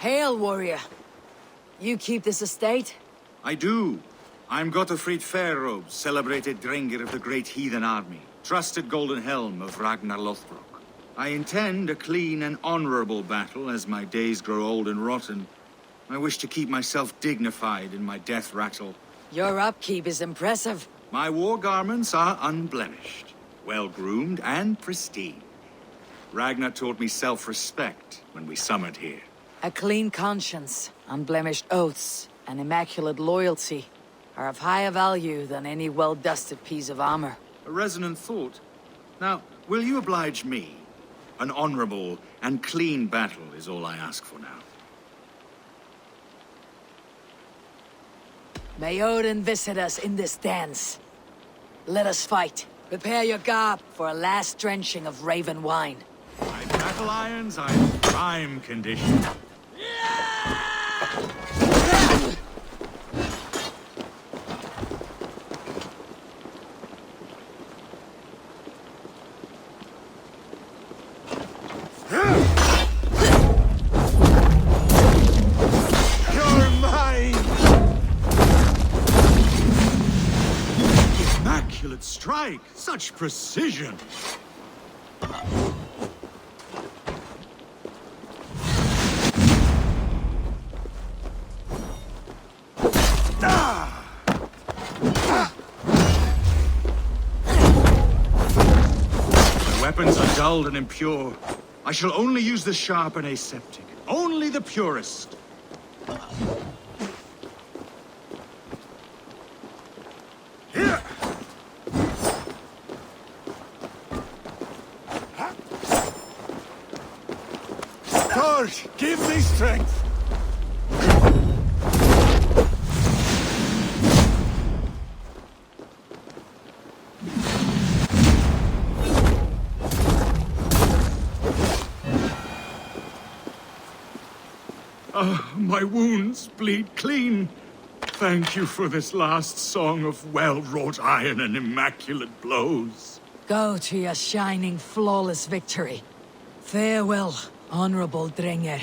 Hail, warrior. You keep this estate? I do. I'm Gottfried Fairrobes, celebrated Drengr of the great heathen army, trusted golden helm of Ragnar Lothbrok. I intend a clean and honorable battle as my days grow old and rotten. I wish to keep myself dignified in my death rattle. Your upkeep is impressive. My war garments are unblemished, well-groomed and pristine. Ragnar taught me self-respect when we summoned here. A clean conscience, unblemished oaths, and immaculate loyalty are of higher value than any well-dusted piece of armor. A resonant thought. Now, will you oblige me? An honorable and clean battle is all I ask for now. May Odin visit us in this dance. Let us fight. Prepare your garb for a last drenching of raven wine. My battle irons are in prime condition. You're mine! Immaculate strike! Such precision! Weapons are dulled and impure. I shall only use the sharp and aseptic. Only the purest. Here! Torch, give me strength! My wounds bleed clean. Thank you for this last song of well-wrought iron and immaculate blows. Go to your shining, flawless victory. Farewell, honorable Drengr.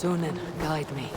Sunan, guide me.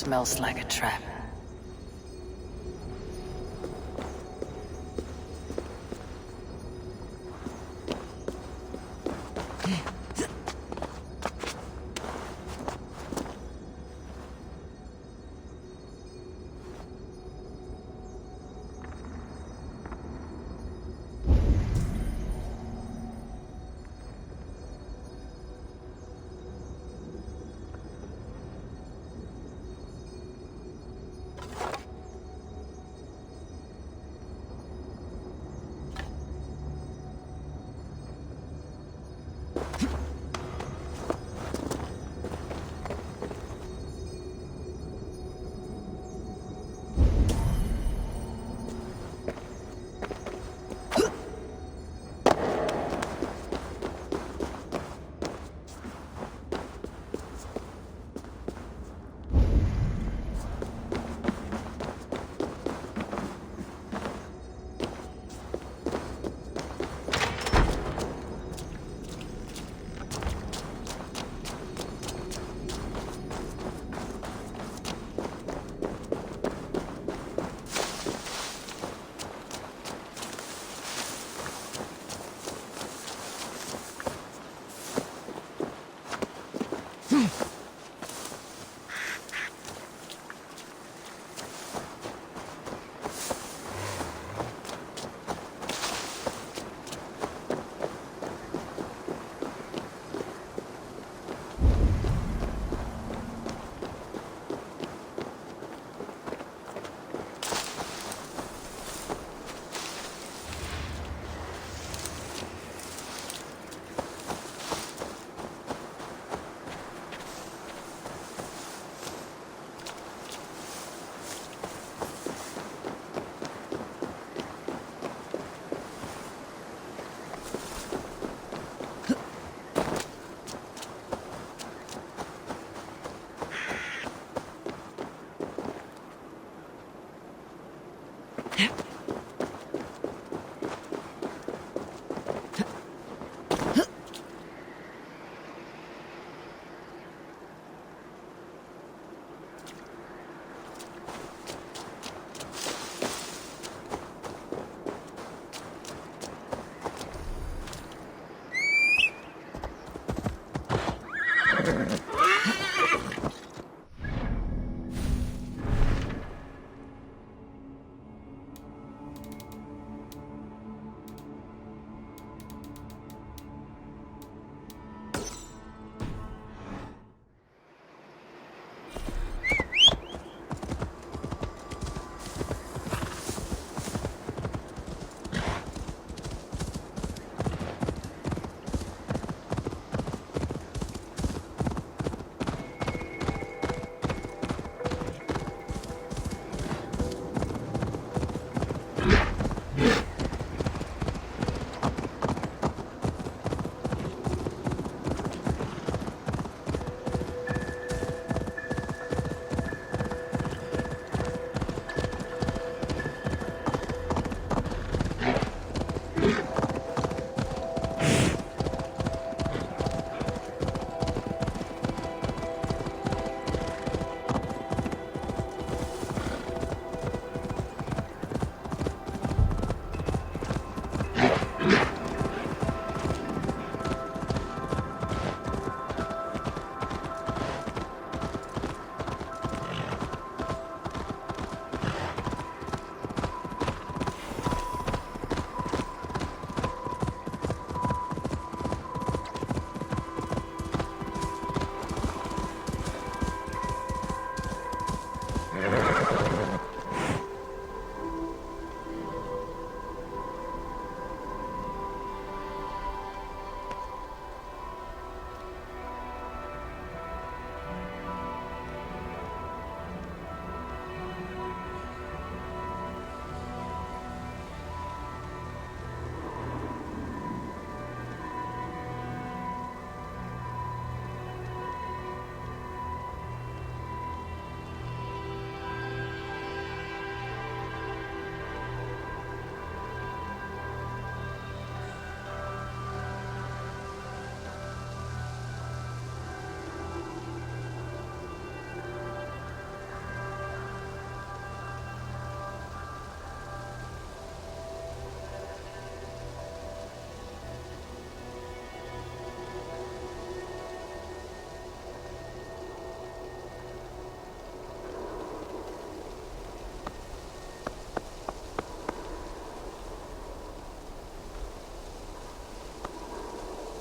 Smells like a trap.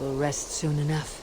We'll rest soon enough.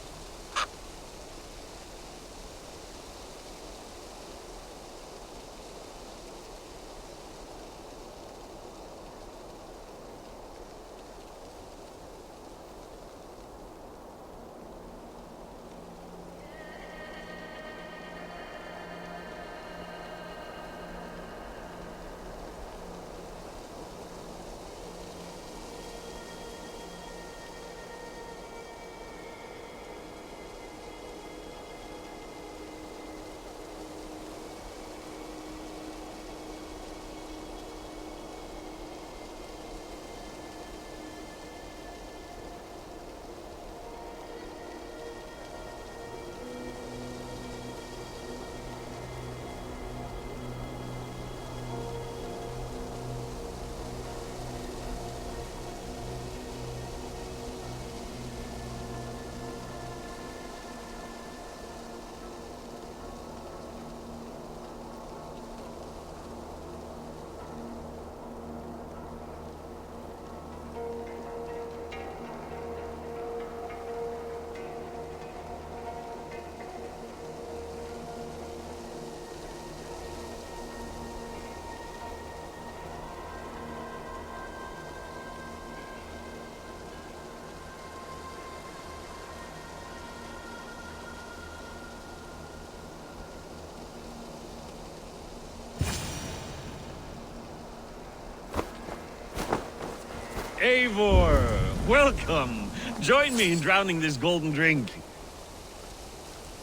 Eivor, welcome. Join me in drowning this golden drink.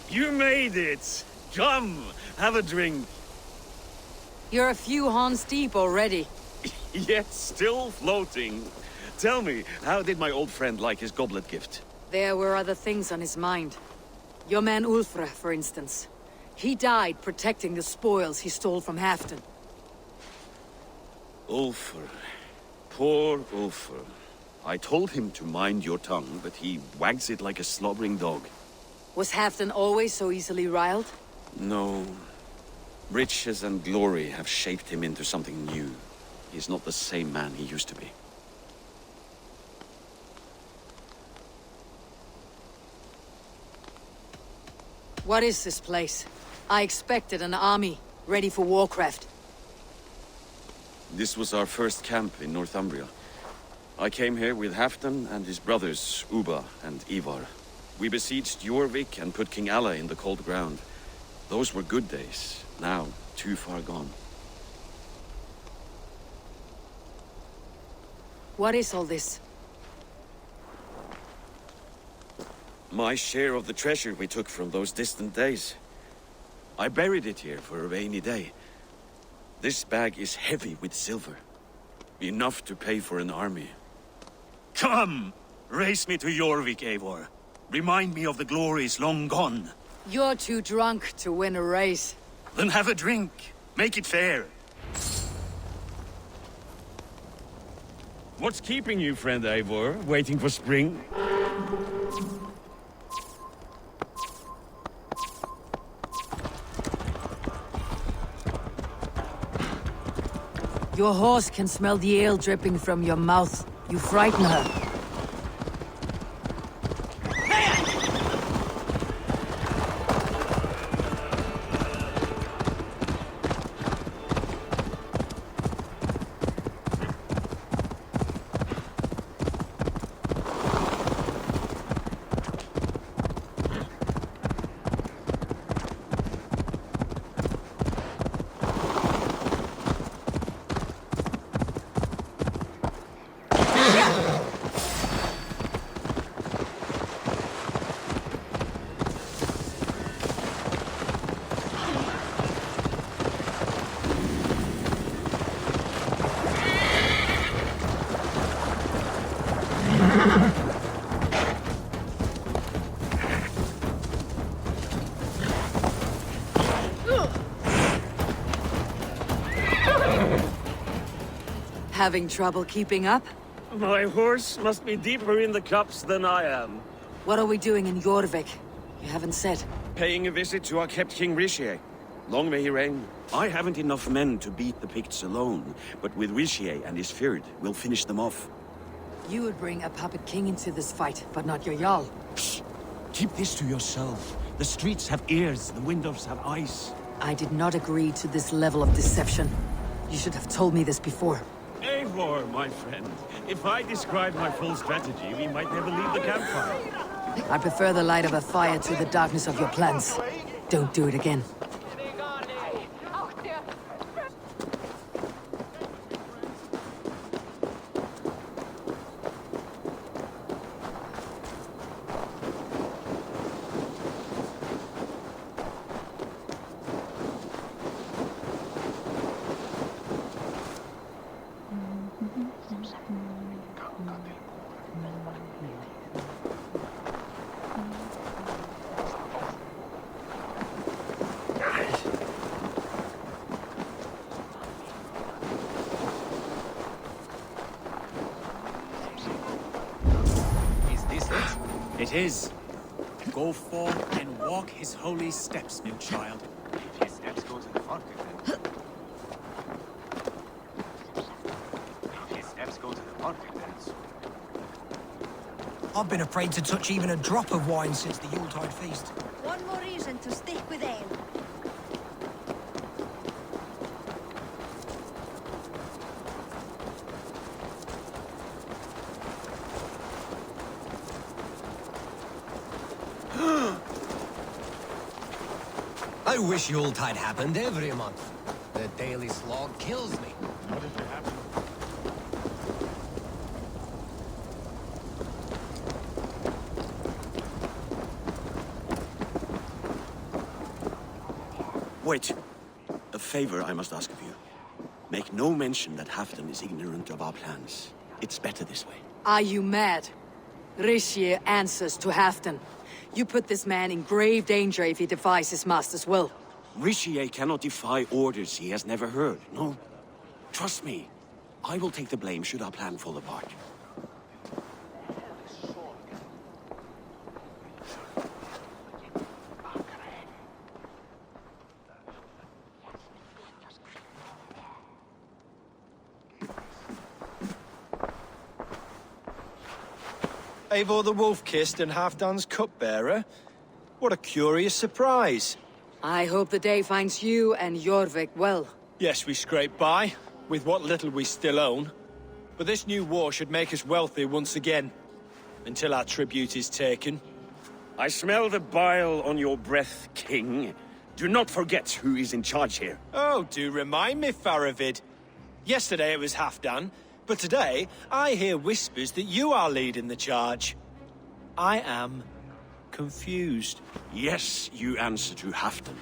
You made it. Come, have a drink. You're a few horns deep already. Yet still floating. Tell me, how did my old friend like his goblet gift? There were other things on his mind. Your man Ulfre, for instance. He died protecting the spoils he stole from Halfdan. Ulfr. Poor Ulfr. I told him to mind your tongue, but he wags it like a slobbering dog. Was Halfdan always so easily riled? No. Riches and glory have shaped him into something new. He's not the same man he used to be. What is this place? I expected an army, ready for warcraft. This was our first camp in Northumbria. I came here with Halfdan and his brothers, Ubba and Ivar. We besieged Jorvik and put King Alla in the cold ground. Those were good days, now too far gone. What is all this? My share of the treasure we took from those distant days. I buried it here for a rainy day. This bag is heavy with silver. Enough to pay for an army. Come! Race me to Jorvik, Eivor. Remind me of the glories long gone. You're too drunk to win a race. Then have a drink. Make it fair. What's keeping you, friend Eivor? Waiting for spring? Your horse can smell the ale dripping from your mouth. You frighten her. Having trouble keeping up? My horse must be deeper in the cups than I am. What are we doing in Jorvik? You haven't said. Paying a visit to our kept King Rishi. Long may he reign. I haven't enough men to beat the Picts alone, but with Rishi and his Fyrd, we'll finish them off. You would bring a puppet king into this fight, but not your Jarl. Shh! Keep this to yourself. The streets have ears, the windows have eyes. I did not agree to this level of deception. You should have told me this before. Eivor, my friend. If I described my full strategy, we might never leave the campfire. I prefer the light of a fire to the darkness of your plans. Don't do it again. It is. Go forth and walk his holy steps, new child. If his steps go to the market, then... If his steps go to the market, then... I've been afraid to touch even a drop of wine since the Yuletide feast. One more reason to stick with ale. I wish Yuletide happened every month. The daily slog kills me. What if it happened? Wait. A favor I must ask of you. Make no mention that Halfdan is ignorant of our plans. It's better this way. Are you mad? Rishi answers to Halfdan. You put this man in grave danger if he defies his master's will. Rishi cannot defy orders he has never heard, no? Trust me. I will take the blame should our plan fall apart. Eivor the Wolf-Kissed and Halfdan's cupbearer? What a curious surprise. I hope the day finds you and Jorvik well. Yes, we scrape by, with what little we still own. But this new war should make us wealthy once again. Until our tribute is taken. I smell the bile on your breath, King. Do not forget who is in charge here. Oh, do remind me, Faravid. Yesterday it was Halfdan, but today I hear whispers that you are leading the charge. I am confused. Yes, you answer to Halfdan.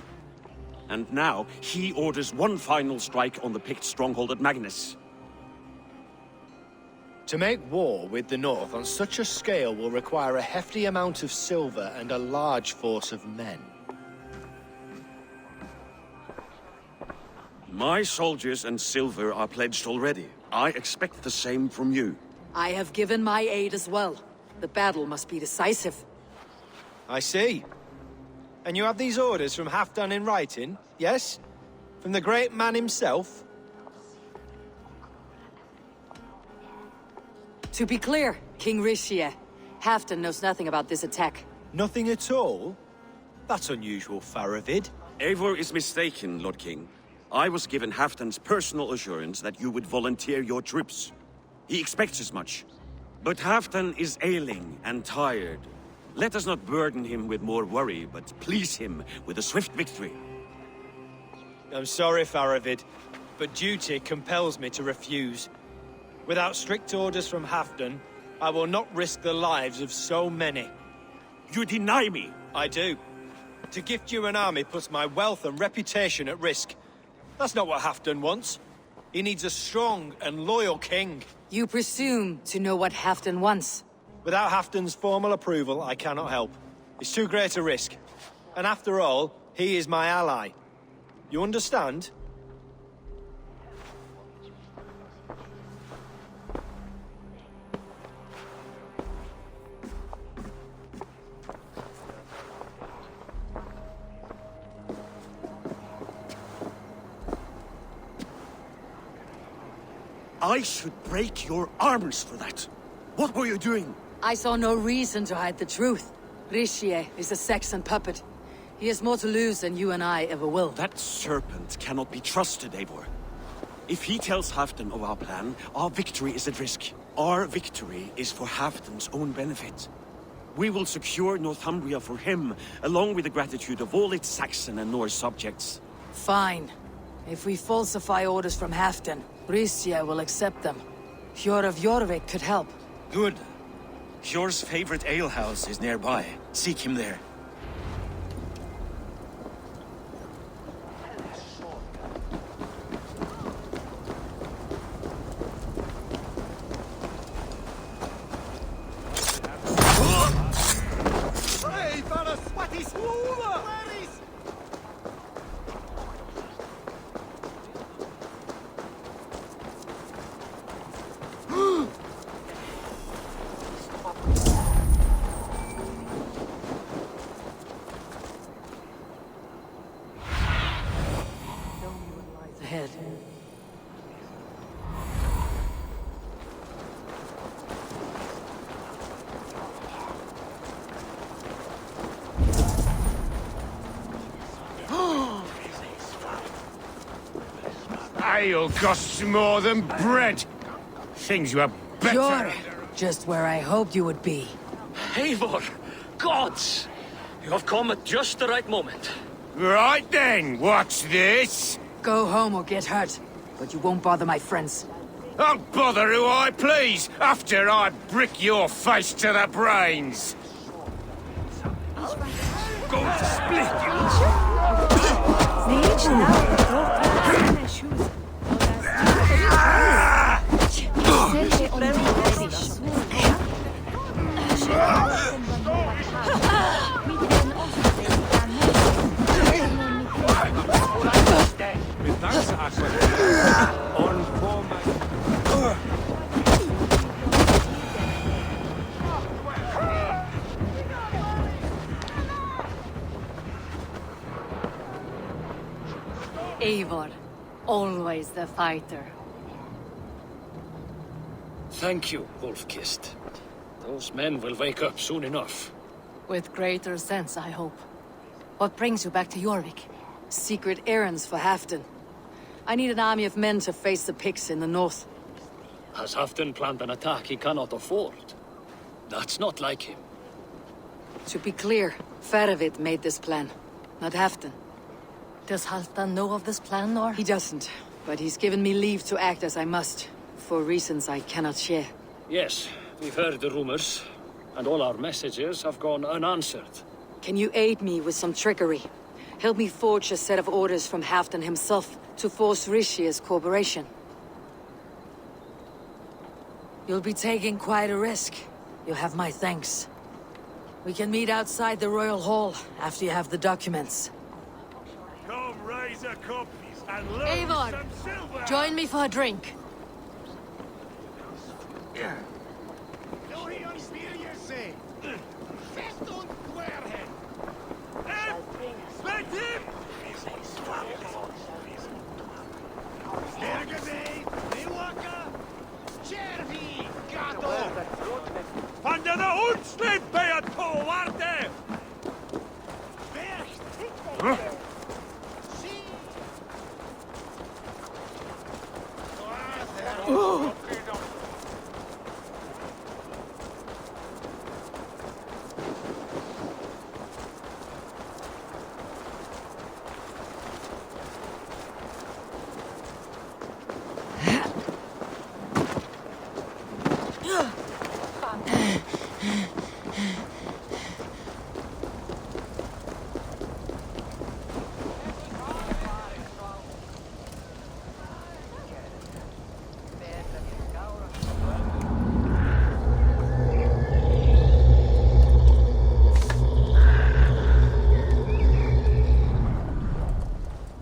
And now, he orders one final strike on the Pict stronghold at Magnus. To make war with the North on such a scale will require a hefty amount of silver and a large force of men. My soldiers and silver are pledged already. I expect the same from you. I have given my aid as well. The battle must be decisive. I see. And you have these orders from Halfdan in writing, yes? From the great man himself? To be clear, King Rishi, Halfdan knows nothing about this attack. Nothing at all? That's unusual, Faravid. Eivor is mistaken, Lord King. I was given Halfdan's personal assurance that you would volunteer your troops. He expects as much. But Halfdan is ailing and tired. Let us not burden him with more worry, but please him with a swift victory. I'm sorry, Faravid, but duty compels me to refuse. Without strict orders from Halfdan, I will not risk the lives of so many. You deny me! I do. To gift you an army puts my wealth and reputation at risk. That's not what Halfdan wants. He needs a strong and loyal king. You presume to know what Halfdan wants. Without Halfdan's formal approval, I cannot help. It's too great a risk. And after all, he is my ally. You understand? I should break your arms for that. What were you doing? I saw no reason to hide the truth. Rishi is a Saxon puppet. He has more to lose than you and I ever will. That serpent cannot be trusted, Eivor. If he tells Halfdan of our plan, our victory is at risk. Our victory is for Halfdan's own benefit. We will secure Northumbria for him, along with the gratitude of all its Saxon and Norse subjects. Fine. If we falsify orders from Halfdan, Rishi will accept them. Hjor of Jorvik could help. Good. Hjor's favorite alehouse is nearby. Seek him there. Ahead. Ale costs more than bread. Things were better. Hjor, just where I hoped you would be. Eivor! Gods! You have come at just the right moment. Right then, what's this? Go home or get hurt, but you won't bother my friends. I'll bother who I please, after I brick your face to the brains. Going to split Eivor, always the fighter. Thank you, Wolf-Kissed. Those men will wake up soon enough. With greater sense, I hope. What brings you back to Jorvik? Secret errands for Halfdan. I need an army of men to face the Picts in the north. Has Halfdan planned an attack he cannot afford? That's not like him. To be clear, Faravid made this plan, not Halfdan. Does Halfdan know of this plan, or...? He doesn't, but he's given me leave to act as I must, for reasons I cannot share. Yes, we've heard the rumors, and all our messages have gone unanswered. Can you aid me with some trickery? Help me forge a set of orders from Halfdan himself to force Rishi's cooperation. You'll be taking quite a risk. You'll have my thanks. We can meet outside the Royal Hall after you have the documents. Come raise a cup and load Eivor, some silver. join me for a drink.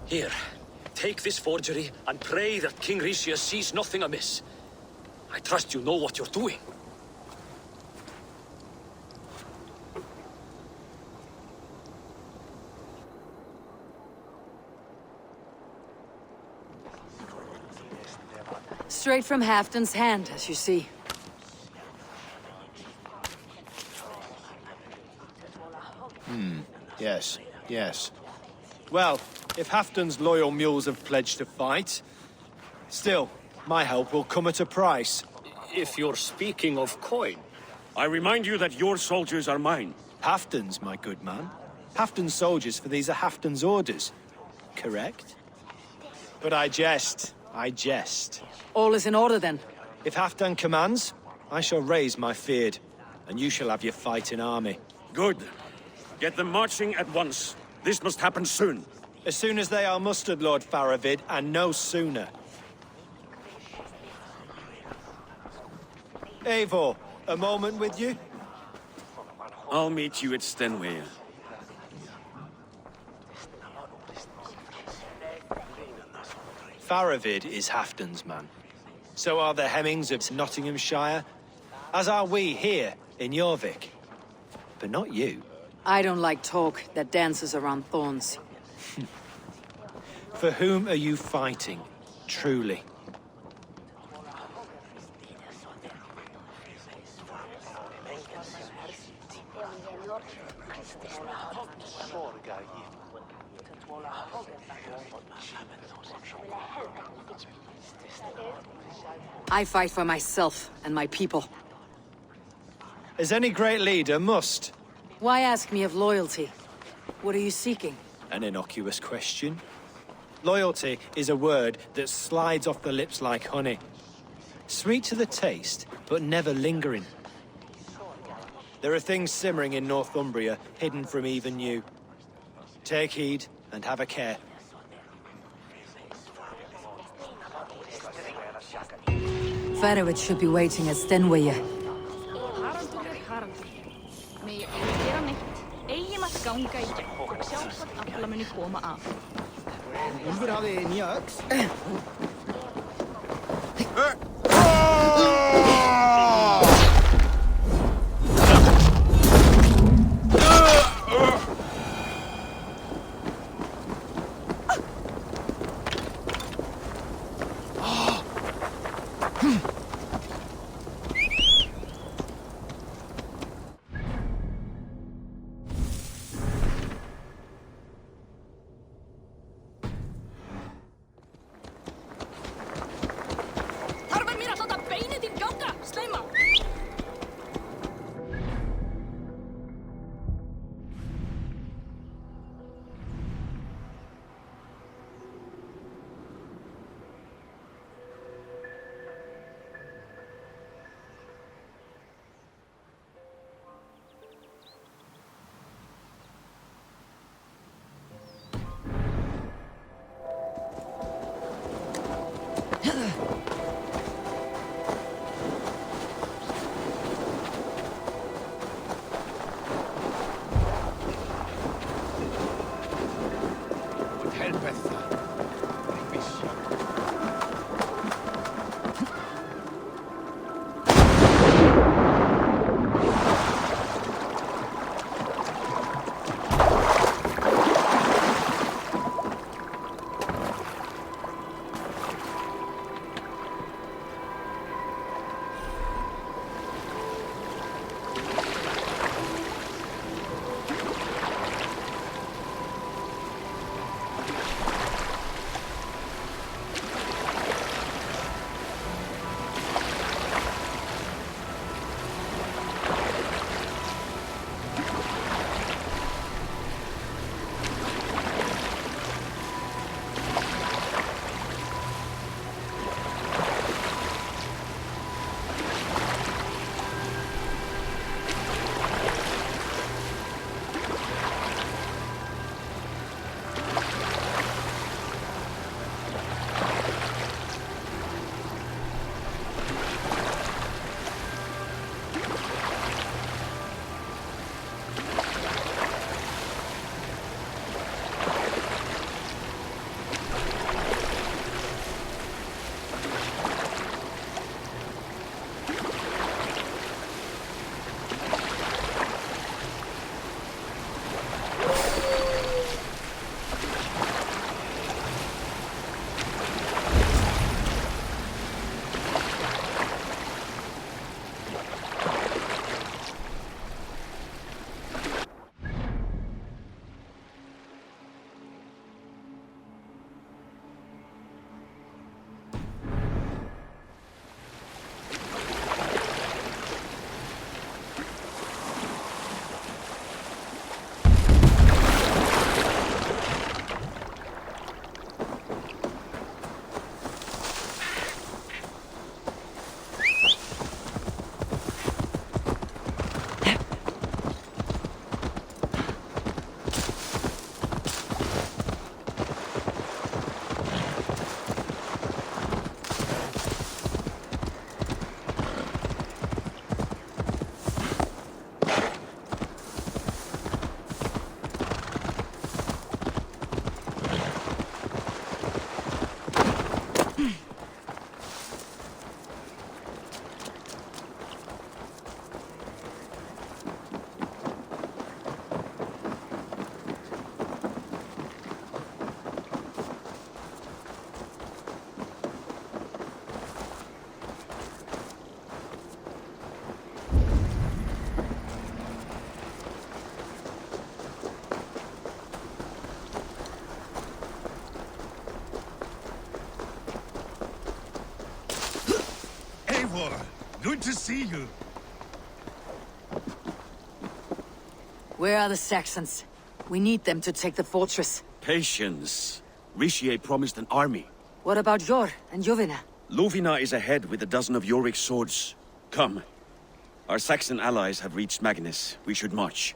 Here, take this forgery and pray that King Rishi sees nothing amiss. I trust you know what you're doing. Straight from Halfdan's hand, as you see. Yes, yes. Well, if Halfdan's loyal mules have pledged to fight, still, my help will come at a price. If you're speaking of coin. I remind you that your soldiers are mine. Halfdan's, my good man. Halfdan's soldiers, for these are Halfdan's orders. Correct? But I jest. I jest. All is in order then. If Halfdan commands, I shall raise my feared, and you shall have your fighting army. Good. Get them marching at once. This must happen soon. As soon as they are mustered, Lord Faravid, and no sooner. Eivor, a moment with you? I'll meet you at Stenway. Faravid is Halfdan's man. So are the Hemmings of Nottinghamshire, as are we here in Jorvik. But not you. I don't like talk that dances around thorns. For whom are you fighting, truly? I fight for myself and my people. As any great leader must. Why ask me of loyalty? What are you seeking? An innocuous question. Loyalty is a word that slides off the lips like honey. Sweet to the taste, but never lingering. There are things simmering in Northumbria, hidden from even you. Take heed, and have a care. Faravid should be waiting at Stenway. Megi ekki gera neitt. Eigum að ganga í gegn og sjálfsagt afla muni koma af. Úlfur hafði nýja öx. Eivor! Good to see you. Where are the Saxons? We need them to take the fortress. Patience. Richier promised an army. What about Jor and Jovina? Lovina is ahead with a dozen of Jorik's swords. Come. Our Saxon allies have reached Magnus. We should march.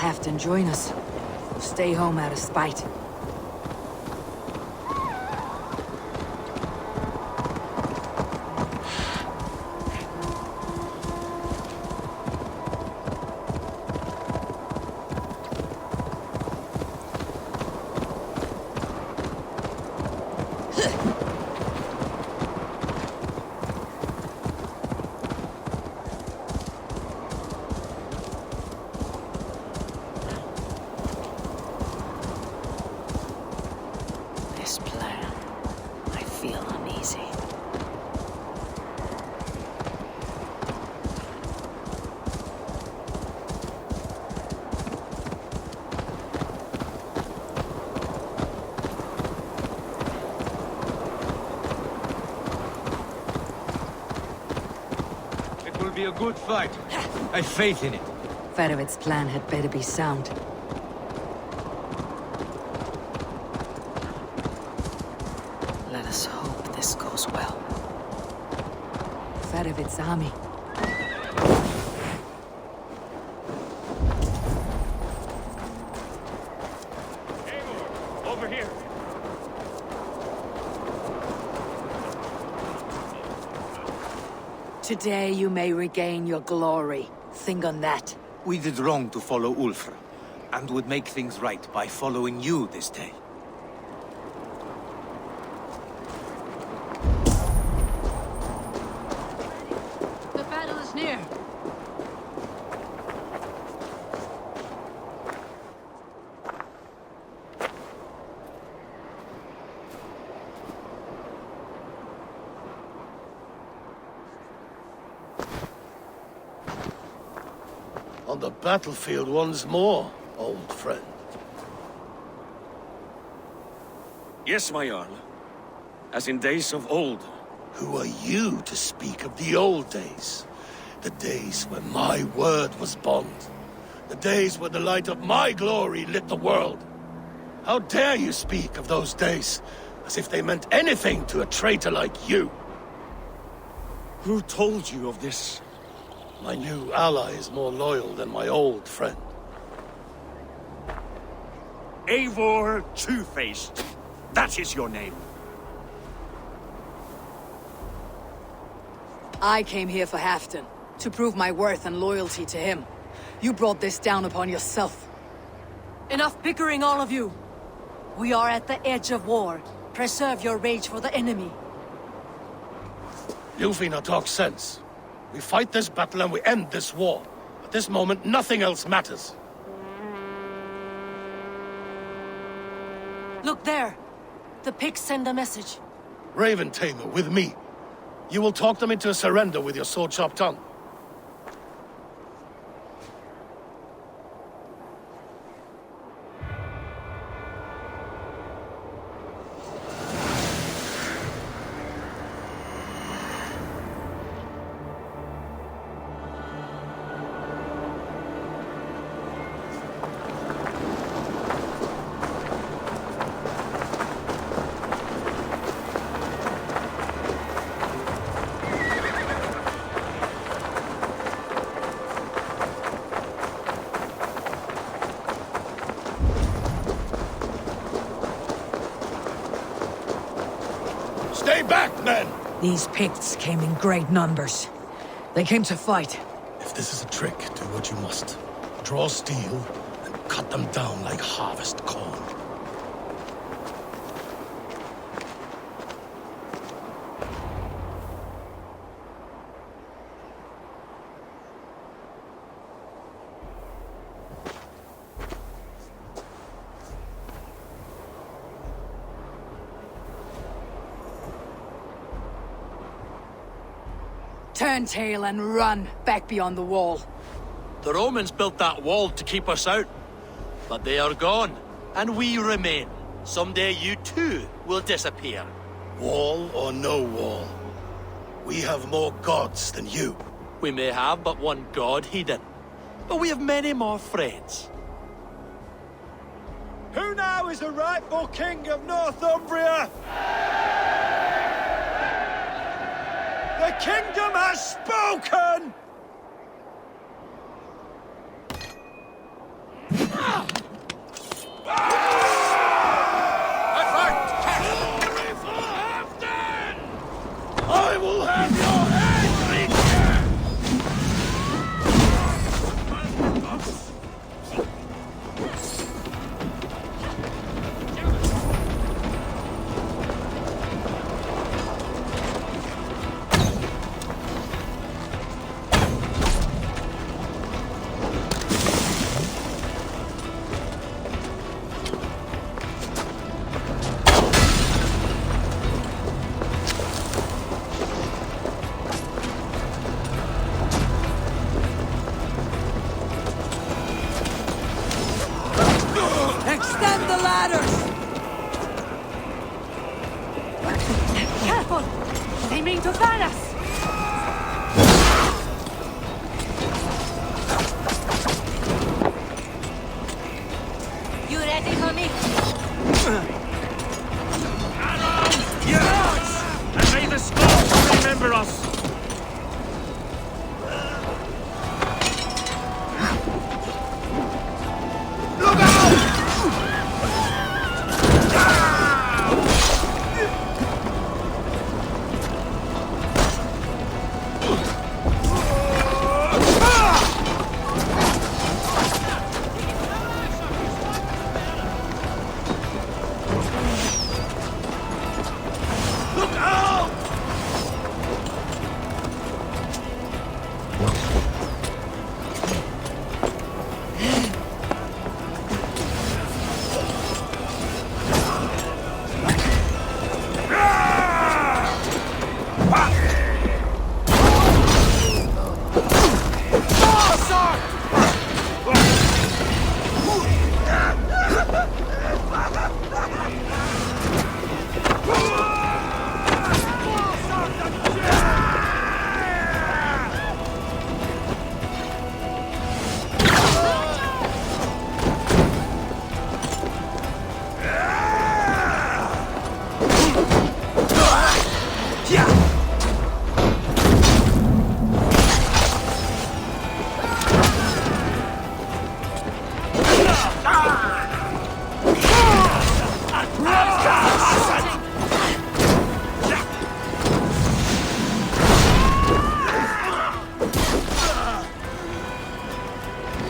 Halfton join us. We'll stay home out of spite. Be a good fight. I've faith in it. Fedovit's plan had better be sound. Let us hope this goes well. Fedovit's army. Over here. Today you may regain your glory. Think on that. We did wrong to follow Ulfr, and would make things right by following you this day. The battle is near. On the battlefield once more, old friend. Yes, my Jarl. As in days of old. Who are you to speak of the old days? The days when my word was bond. The days when the light of my glory lit the world. How dare you speak of those days, as if they meant anything to a traitor like you? Who told you of this? My new ally is more loyal than my old friend. Eivor Two-Faced. That is your name. I came here for Halfdan, to prove my worth and loyalty to him. You brought this down upon yourself. Enough bickering, all of you. We are at the edge of war. Preserve your rage for the enemy. Ljufina talks sense. We fight this battle and we end this war. At this moment, nothing else matters. Look there. The pigs send a message. Raven Tamer, with me. You will talk them into a surrender with your sword-sharp tongue. These Picts came in great numbers. They came to fight. If this is a trick, do what you must. Draw steel and cut them down like harvest corn. Turn tail and run back beyond the wall. The Romans built that wall to keep us out. But they are gone, and we remain. Someday you too will disappear. Wall or no wall, we have more gods than you. We may have but one god, Heathen. But we have many more friends. Who now is the rightful king of Northumbria? The kingdom has spoken! I will have your head, creature! Extend the ladders! Careful! They mean to find us! You ready for me? Yes! And may the Scots remember us!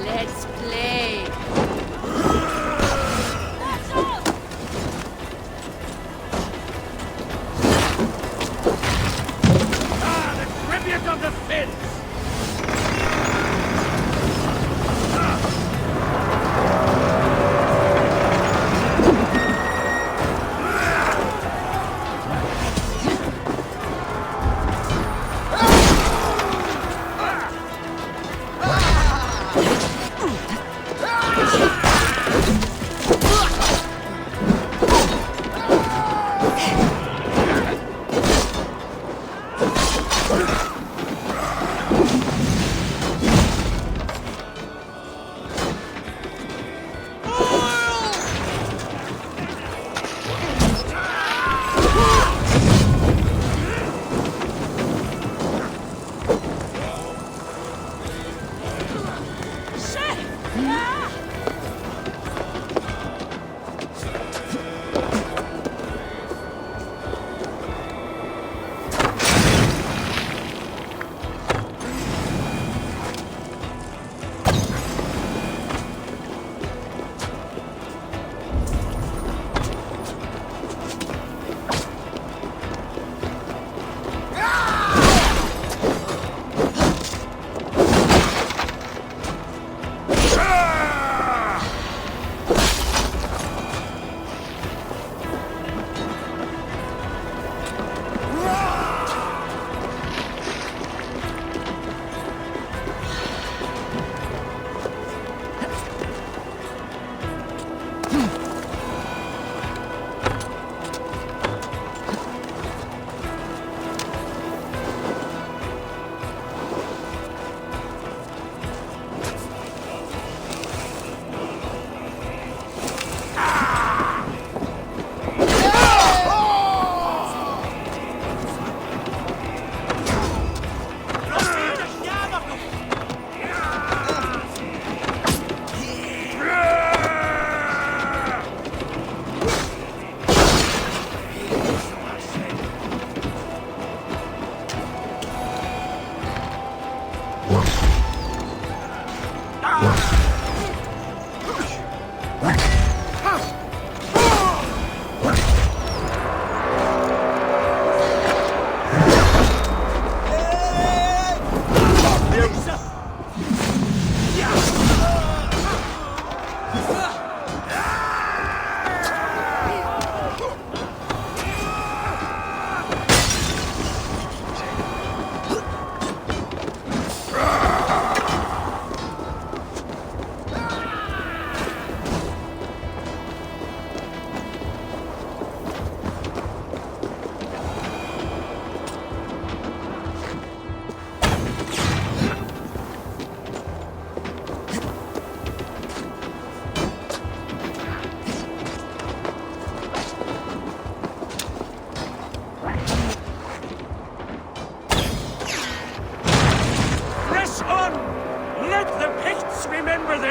Let's play. Tribute of the Finns!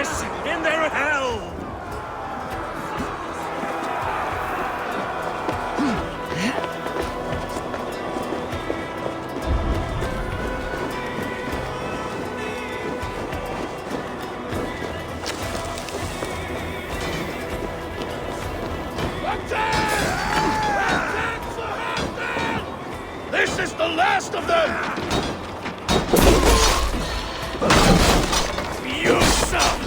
darkness in their hell! This is the last of them! You son!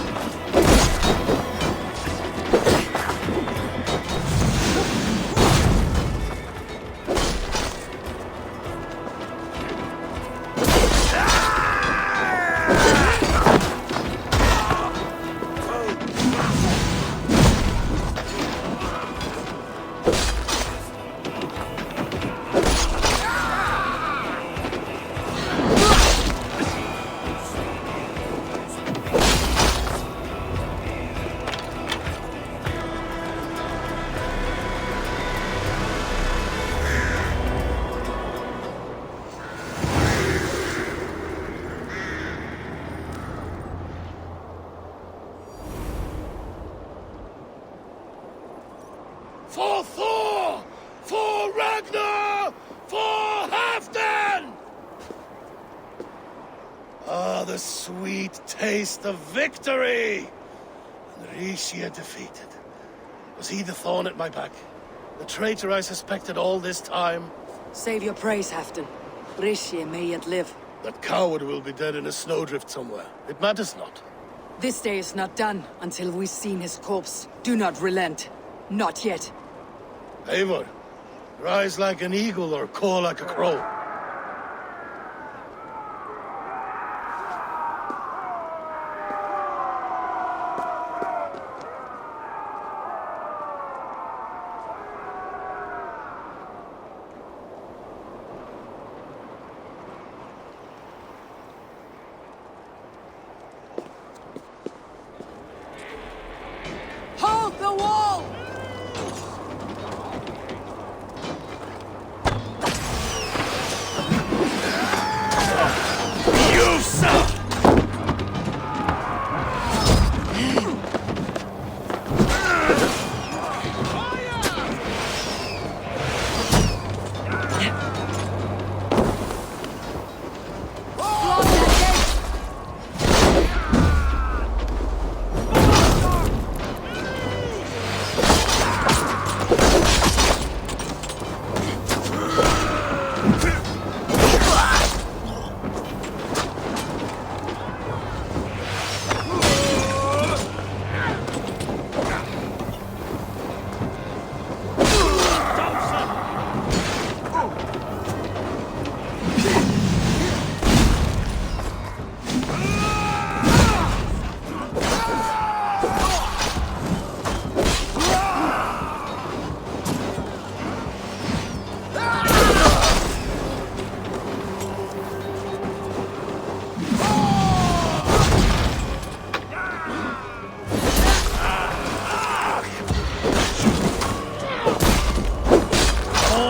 For Thor! For Ragnar! For Halfdan! Ah, the sweet taste of victory! And Rishia defeated. Was he the thorn at my back? The traitor I suspected all this time? Save your praise, Halfdan. Rishia may yet live. That coward will be dead in a snowdrift somewhere. It matters not. This day is not done until we've seen his corpse. Do not relent. Not yet. Eivor, rise like an eagle or caw like a crow. Hold the wall! You son!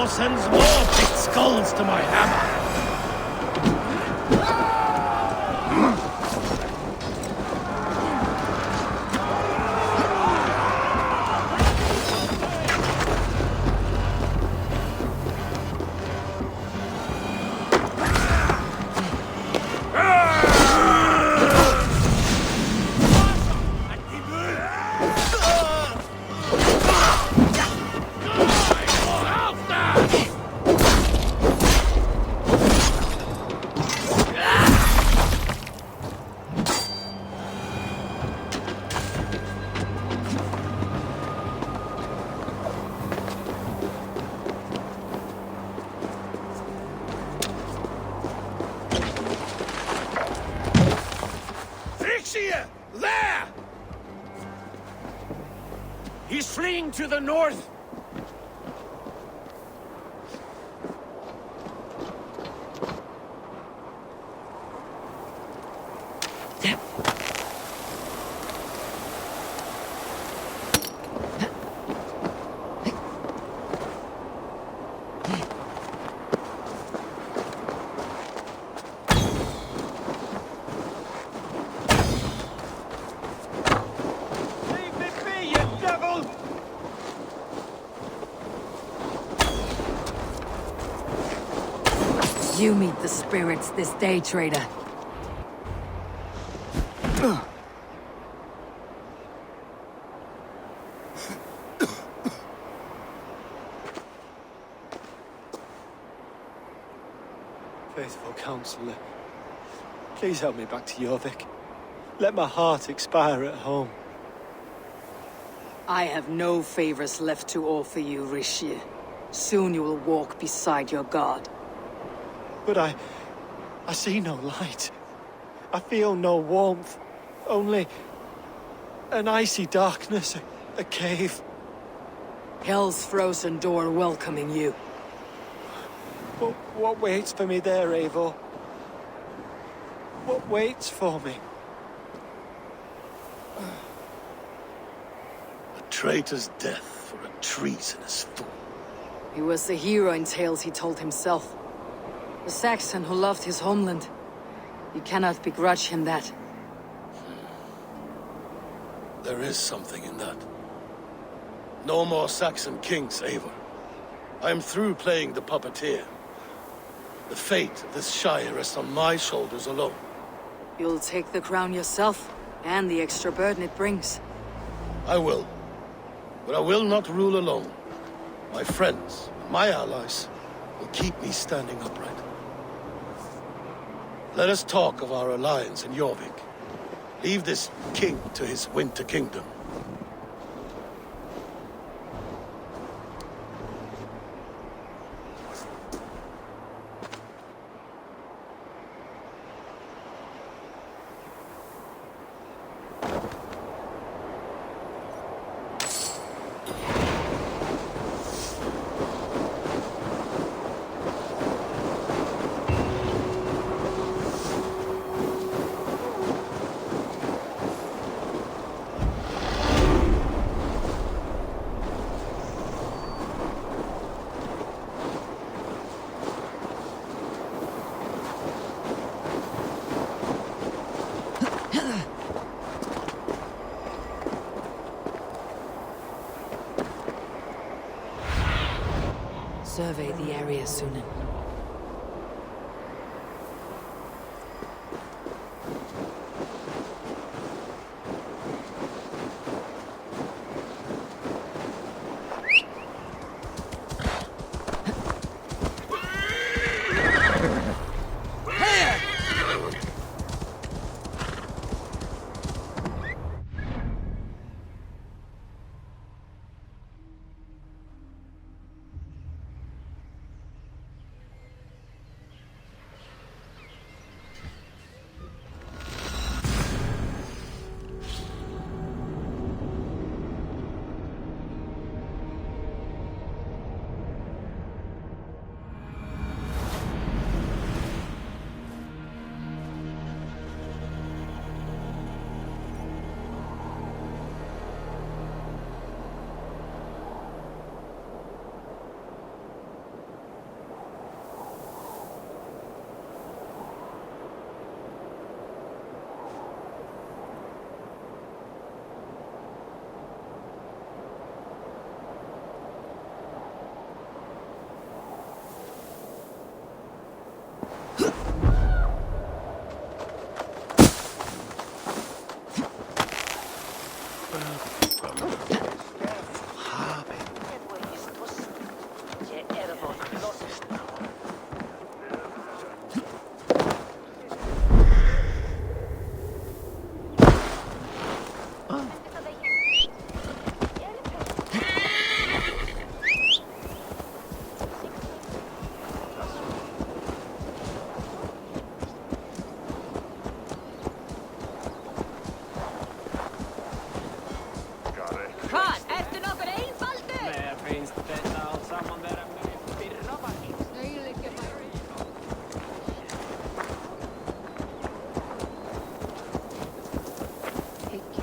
Sends more picked skulls to my hammer. There! He's fleeing to the north! You meet the spirits this day, traitor. Faithful counselor, please help me back to Jorvik. Let my heart expire at home. I have no favors left to offer you, Rishi. Soon you will walk beside your god. But I see no light. I feel no warmth. Only an icy darkness, a cave. Hell's frozen door welcoming you. What waits for me there, Eivor? What waits for me? A traitor's death for a treasonous fool. He was the hero in tales he told himself. The Saxon who loved his homeland. You cannot begrudge him that. There is something in that. No more Saxon kings, Eivor. I am through playing the puppeteer. The fate of this Shire rests on my shoulders alone. You'll take the crown yourself, and the extra burden it brings. I will. But I will not rule alone. My friends, my allies, will keep me standing upright. Let us talk of our alliance in Jorvik. Leave this king to his winter kingdom. Survey the area, Sunan.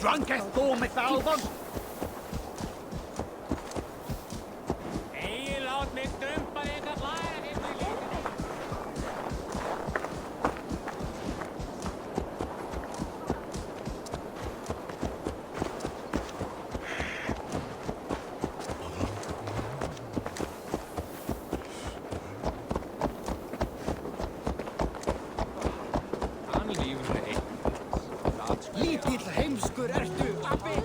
Drunkest þú með þálfan? Ei, lát mig dumpa þig að hlæja hérna í lífinu. Lítill heimskur ertu, appi!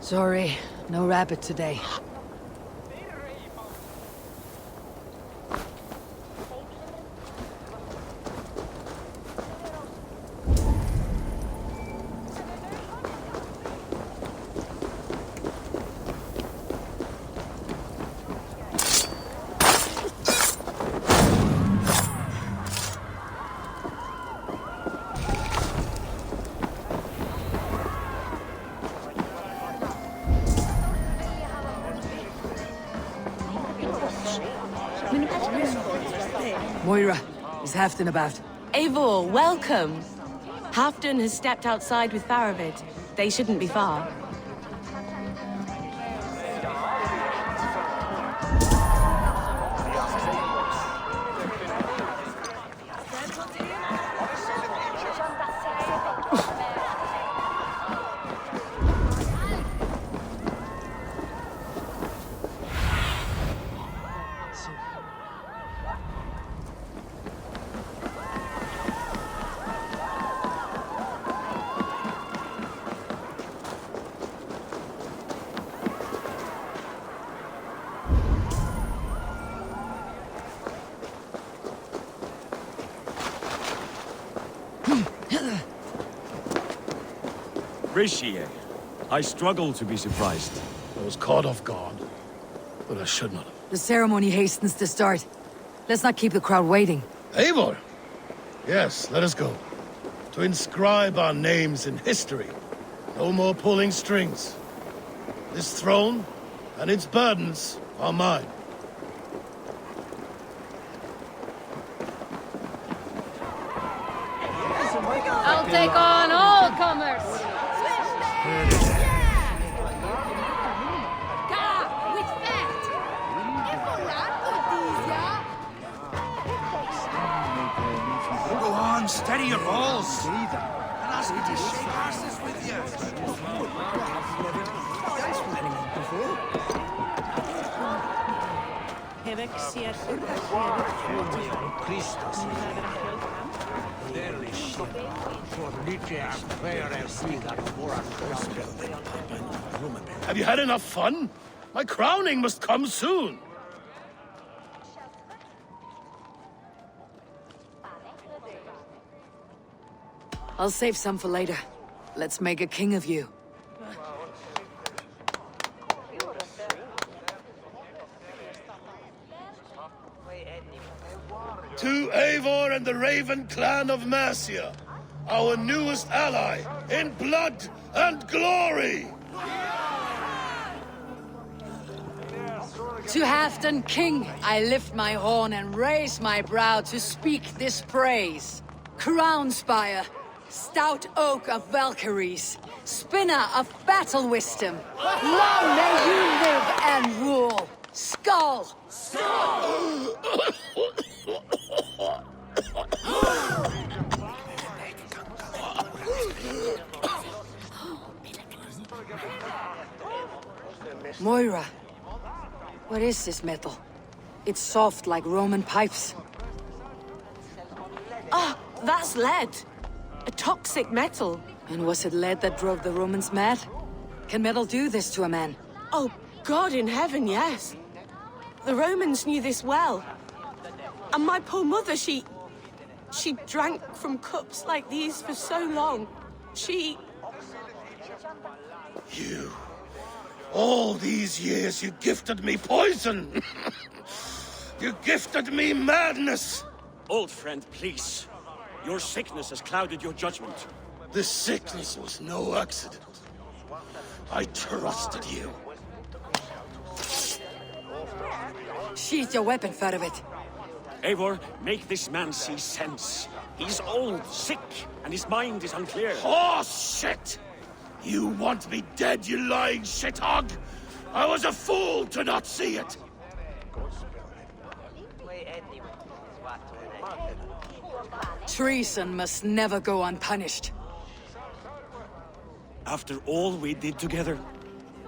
Sorry, no rabbit today. Moira, is Halfdan about? Eivor, welcome! Halfdan has stepped outside with Faravid. They shouldn't be far. Rishi, I struggle to be surprised. I was caught off guard, but I should not have. The ceremony hastens to start. Let's not keep the crowd waiting. Eivor! Yes, let us go. To inscribe our names in history. No more pulling strings. This throne and its burdens are mine. I'll take on all comers! Go on, steady your balls. And ask you to shake asses with you. Have you had enough fun? My crowning must come soon. I'll save some for later. Let's make a king of you. To Eivor and the Raven clan of Mercia, our newest ally in blood and glory! To Halfdan King, I lift my horn and raise my brow to speak this praise. Crown spire, stout oak of Valkyries, spinner of battle wisdom. Long may you live and rule. Skull! Skull! Moira, what is this metal? It's soft like Roman pipes. Ah, that's lead. A toxic metal. And was it lead that drove the Romans mad? Can metal do this to a man? Oh, God in heaven, yes. The Romans knew this well. And my poor mother, she drank from cups like these for so long. You... All these years you gifted me poison! You gifted me madness! Old friend, please. Your sickness has clouded your judgment. This sickness was no accident. I trusted you. Sheath your weapon, Fedovit. Eivor, make this man see sense. He's old, sick, and his mind is unclear. Oh, shit! You want me dead, you lying shithog? I was a fool to not see it! Treason must never go unpunished. After all we did together?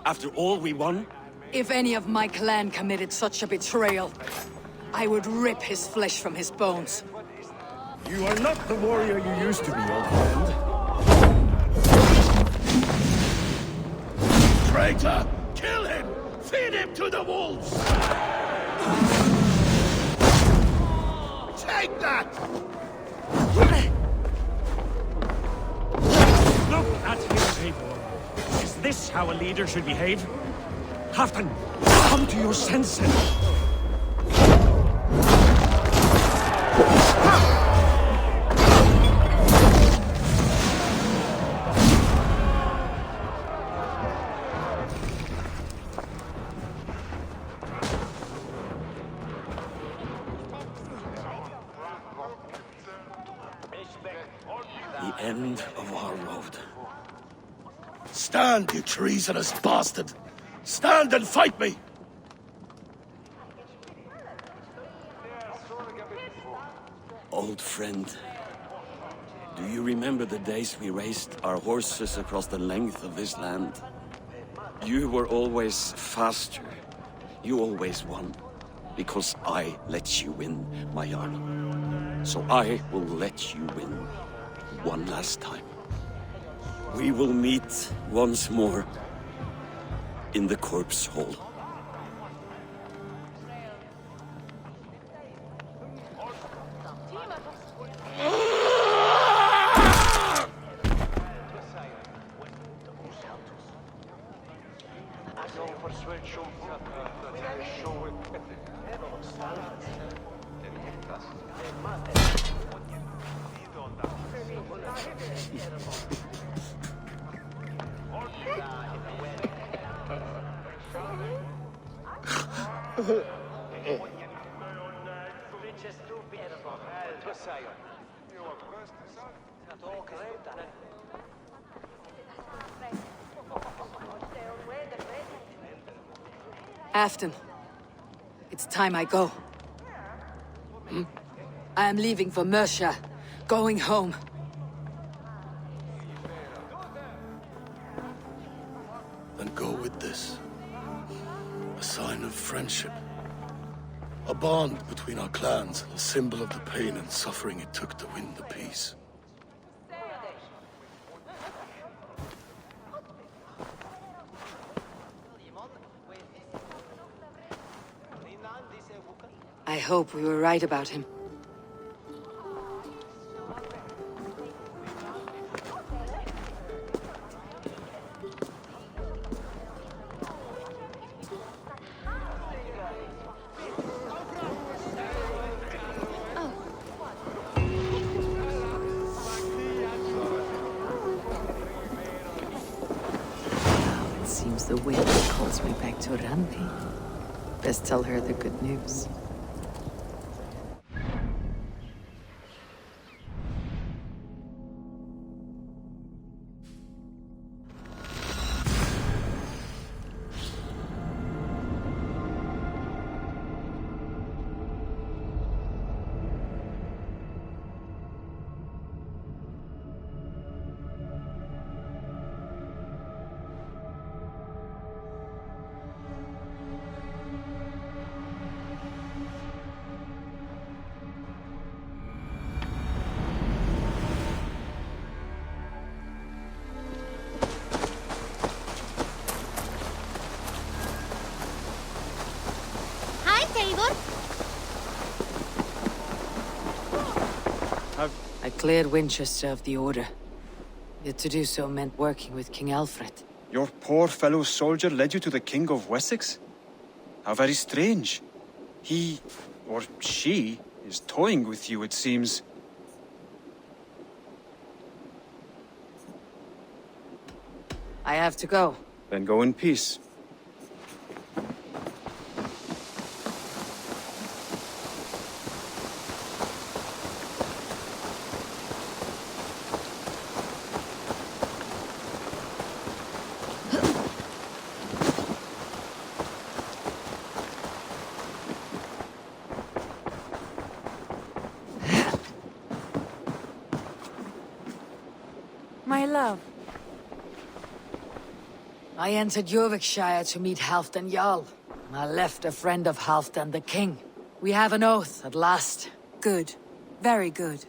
After all we won? If any of my clan committed such a betrayal, I would rip his flesh from his bones. You are not the warrior you used to be, old friend. Traitor! Kill him! Feed him to the wolves! Take that! Look at him, Eivor. Is this how a leader should behave? Halfdan, come to your senses! The end of our road. Stand, you treasonous bastard! Stand and fight me! Old friend, do you remember the days we raced our horses across the length of this land? You were always faster. You always won. Because I let you win, my Jarl. So I will let you win one last time. We will meet once more in the corpse hall. Afton, it's time I go. I am leaving for Mercia, going home. Then go with this. A sign of friendship. A bond between our clans, a symbol of the pain and suffering it took to win the peace. I hope we were right about him. It seems the wind calls me back to Randi. Best tell her the good news. I cleared Winchester of the Order. Yet to do so meant working with King Alfred. Your poor fellow soldier led you to the King of Wessex? How very strange. He, or she, is toying with you, it seems. I have to go. Then go in peace. My love. I entered Jorvikshire to meet Halfdan Jarl, and I left a friend of Halfdan the King. We have an oath at last. Good. Very good.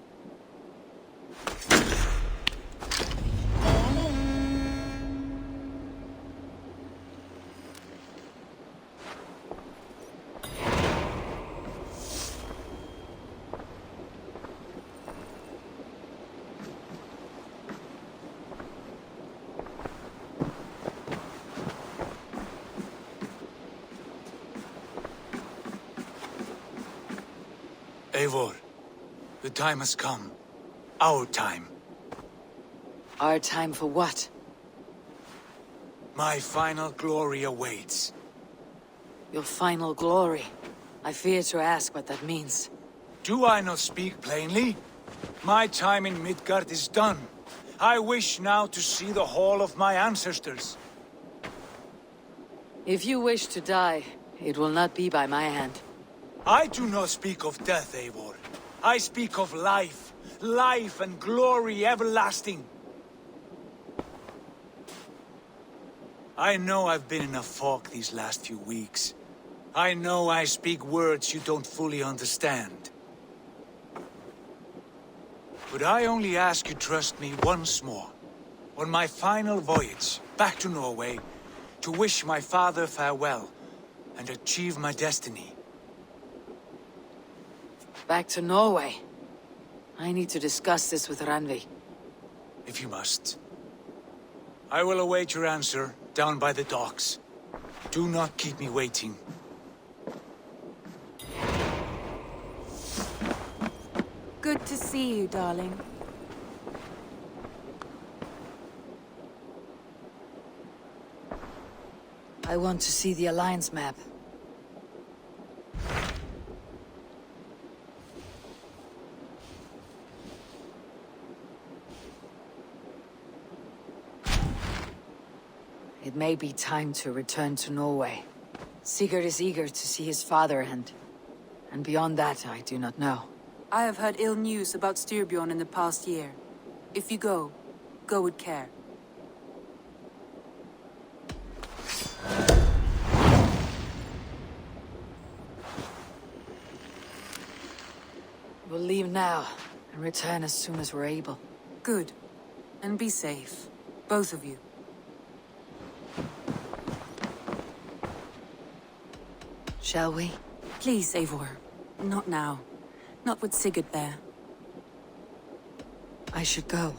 Eivor, the time has come. Our time. Our time for what? My final glory awaits. Your final glory. I fear to ask what that means. Do I not speak plainly? My time in Midgard is done. I wish now to see the hall of my ancestors. If you wish to die, it will not be by my hand. I do not speak of death, Eivor. I speak of life. Life and glory everlasting. I know I've been in a fog these last few weeks. I know I speak words you don't fully understand. But I only ask you trust me once more. On my final voyage back to Norway, to wish my father farewell and achieve my destiny. Back to Norway. I need to discuss this with Randvi. If you must. I will await your answer down by the docks. Do not keep me waiting. Good to see you, darling. I want to see the Alliance map. It may be time to return to Norway. Sigurd is eager to see his father and beyond that I do not know. I have heard ill news about Styrbjorn in the past year. If you go, go with care. We'll leave now and return as soon as we're able. Good. And be safe. Both of you. Shall we? Please, Eivor. Not now. Not with Sigurd there. I should go.